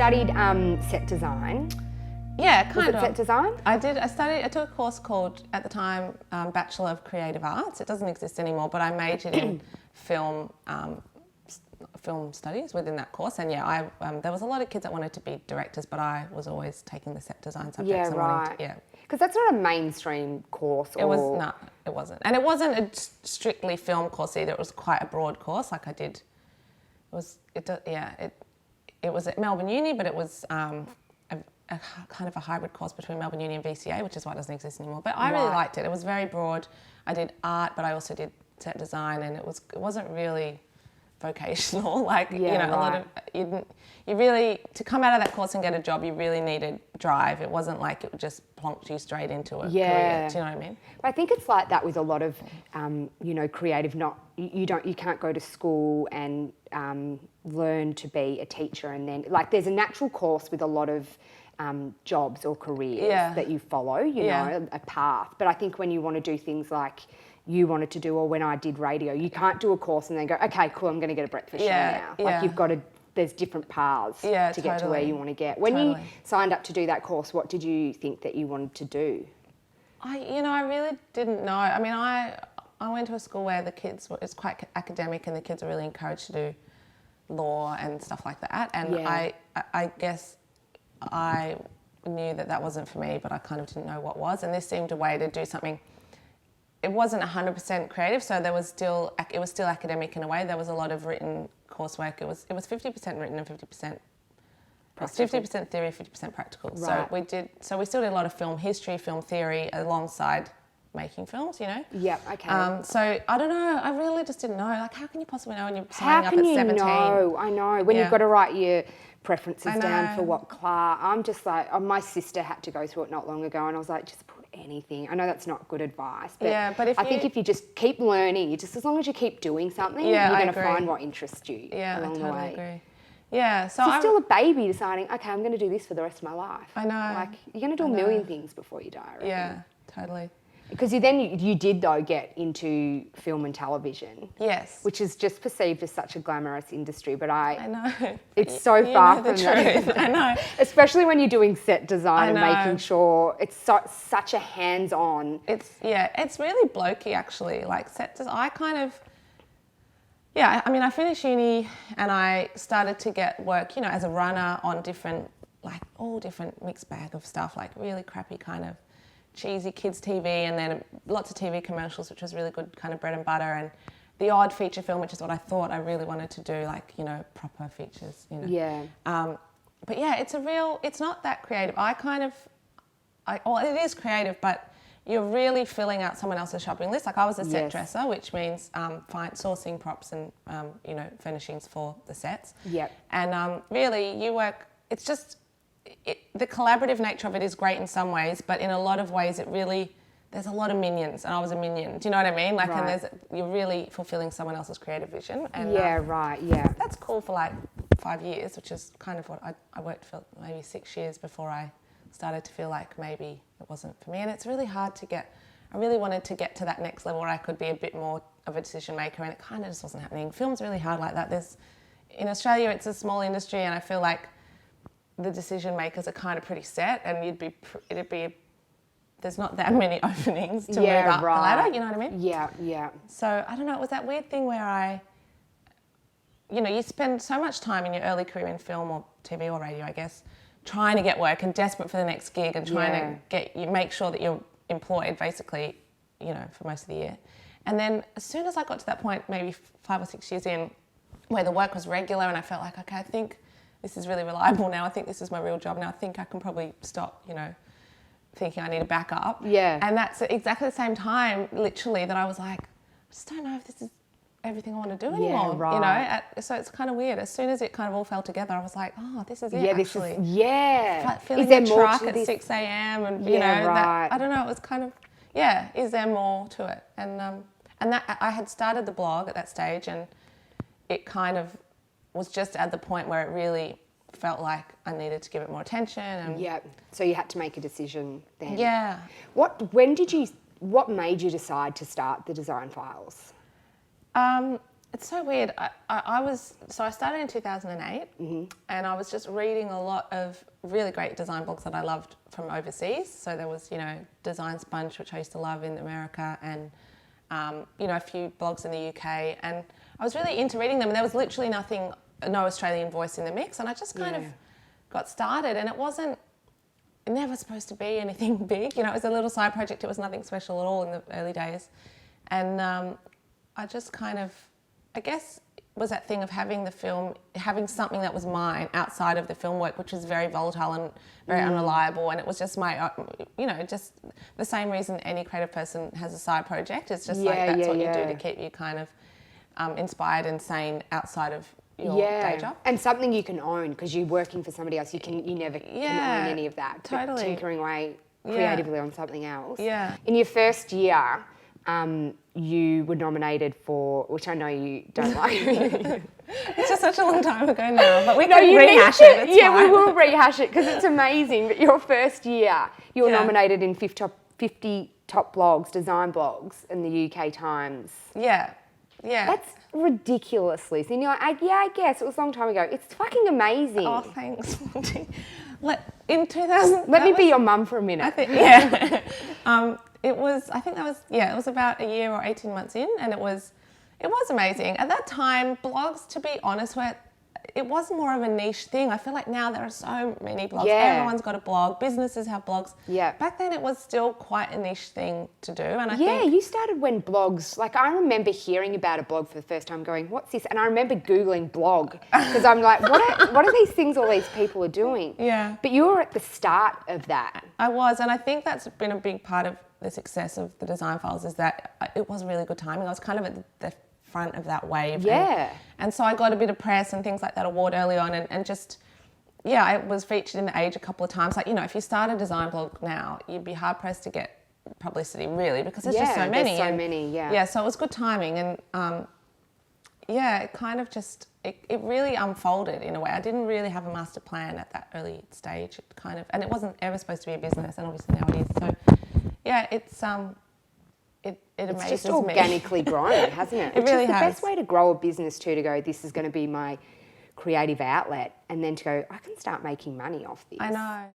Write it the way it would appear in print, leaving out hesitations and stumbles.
studied set design. Yeah, kind of. Was it set design? I took a course called, at the time, Bachelor of Creative Arts. It doesn't exist anymore, but I majored in film studies within that course. And yeah, there was a lot of kids that wanted to be directors, but I was always taking the set design subjects. Yeah, right. Yeah. Because that's not a mainstream course. It wasn't. And it wasn't a strictly film course either. It was quite a broad course. Like I did, it was at Melbourne Uni, but it was a kind of a hybrid course between Melbourne Uni and VCA, which is why it doesn't exist anymore. But I really liked it. It was very broad. I did art, but I also did set design, and it wasn't really vocational. Like, a lot of you really, to come out of that course and get a job, you really needed drive. It wasn't like it just plonked you straight into a career. Do you know what I mean? But I think it's like that with a lot of, creative. You can't go to school and learn to be a teacher, and then there's a natural course with a lot of jobs or careers that you follow. You know, a path. But I think when you want to do things like you wanted to do, or when I did radio, you can't do a course and then go, okay, cool, I'm going to get a breakfast show now. Like you've got to. There's different paths to get to where you want to get. When you signed up to do that course, what did you think that you wanted to do? I really didn't know. I mean, I went to a school where it's quite academic, and the kids are really encouraged to do law and stuff like that. And I guess I knew that wasn't for me, but I kind of didn't know what was. And this seemed a way to do something. It wasn't 100% creative, so it was still academic in a way. There was a lot of written coursework. It was 50% written and 50% practical. 50% theory, 50% practical. Right. So we still did a lot of film history, film theory alongside making films, you know? Yeah, okay. So I don't know, I really just didn't know. Like, how can you possibly know when you're signing up at 17? I know. When you've got to write your preferences down for what class. I'm just like, my sister had to go through it not long ago, and I was like, just put anything. I know that's not good advice, but, I think if you just keep learning, as long as you keep doing something, you're going to find what interests you along the way. I agree. Yeah, so you're still a baby deciding, okay, I'm going to do this for the rest of my life. I know. Like, you're going to do a million things before you die, right? Yeah, totally. Because you did, though, get into film and television. Yes. Which is just perceived as such a glamorous industry, but I know. It's so far from the truth. I know. Especially when you're doing set design and making sure it's such a hands-on. It's really blokey, actually. Like, set design, I kind of... Yeah, I mean, I finished uni and I started to get work, as a runner on all different mixed bag of stuff, like really crappy kind of cheesy kids TV, and then lots of TV commercials, which was really good kind of bread and butter, and the odd feature film, which is what I thought I really wanted to do, like, proper features, Yeah. But yeah, it's not that creative. It is creative, but you're really filling out someone else's shopping list. Like, I was a set dresser, which means sourcing props and, furnishings for the sets. Yep. And really, you work, it's just, the collaborative nature of it is great in some ways, but in a lot of ways there's a lot of minions, and I was a minion. Do you know what I mean? Like, right. And you're really fulfilling someone else's creative vision. And, that's cool for like 5 years, which is kind of what I worked for maybe 6 years before I started to feel like maybe it wasn't for me. And it's really hard I really wanted to get to that next level where I could be a bit more of a decision maker, and it kind of just wasn't happening. Film's really hard like that. In Australia, it's a small industry, and I feel like the decision makers are kind of pretty set, and there's not that many openings to move up the ladder, you know what I mean? Yeah, yeah. So, I don't know, it was that weird thing where you spend so much time in your early career in film or TV or radio, I guess, trying to get work and desperate for the next gig and trying to make sure that you're employed, basically, for most of the year. And then as soon as I got to that point, maybe 5 or 6 years in, where the work was regular and I felt like, okay, I think this is really reliable now. I think this is my real job now. I think I can probably stop, thinking I need a backup. Yeah. And that's at exactly the same time, literally, that I was like, I just don't know if this is everything I want to do anymore. Yeah, right. So it's kind of weird. As soon as it kind of all fell together, I was like, oh, this is it, actually. Feeling the truck at 6 a.m. and, right. I don't know, it was kind of, is there more to it? And that I had started the blog at that stage, and it kind of was just at the point where it really felt like I needed to give it more attention. And so you had to make a decision then. Yeah. What made you decide to start the Design Files? It's so weird. I started in 2008 and I was just reading a lot of really great design blogs that I loved from overseas. So there was, Design Sponge, which I used to love in America, and, a few blogs in the UK. And I was really into reading them, and there was literally no Australian voice in the mix. And I just kind of got started, and it never supposed to be anything big. It was a little side project. It was nothing special at all in the early days. And I just kind of, I guess, was that thing of having something that was mine outside of the film work, which was very volatile and very unreliable. And it was just just the same reason any creative person has a side project. It's just that's what you do to keep you kind of inspired and sane outside of your day job. And something you can own, because you're working for somebody else. You never can own any of that. Totally. But tinkering away creatively on something else. Yeah. In your first year, you were nominated for, which I know you don't like. It's just such a long time ago now, but we can rehash it. It's fine. We will rehash it because it's amazing. But your first year, you were nominated in 50 top blogs, design blogs in the UK Times. Yeah. That's ridiculously. So you're like, I guess it was a long time ago. It's fucking amazing. Oh, thanks, Monty. In 2000. Let me be your mum for a minute. It was about a year or 18 months in, and it was amazing. At that time, blogs, to be honest, it was more of a niche thing. I feel like now there are so many blogs. Yeah. Everyone's got a blog. Businesses have blogs. Yeah. Back then, it was still quite a niche thing to do. And I think... think... you started when blogs... I remember hearing about a blog for the first time going, what's this? And I remember Googling blog because I'm like, what are these things all these people are doing? Yeah. But you were at the start of that. I was, and I think that's been a big part of the success of the Design Files is that it was really good timing. I was kind of at the front of that wave. Yeah. And so I got a bit of press and things like that award early on and just, I was featured in The Age a couple of times. If you start a design blog now, you'd be hard pressed to get publicity really because there's just so many. There's so many, Yeah, so it was good timing and it kind of just, it really unfolded in a way. I didn't really have a master plan at that early stage. It kind of, and it wasn't ever supposed to be a business and obviously now it is. So it amazes me. It's just organically grown, hasn't it? It really has. The best way to grow a business to go, this is going to be my creative outlet, and then to go, I can start making money off this. I know.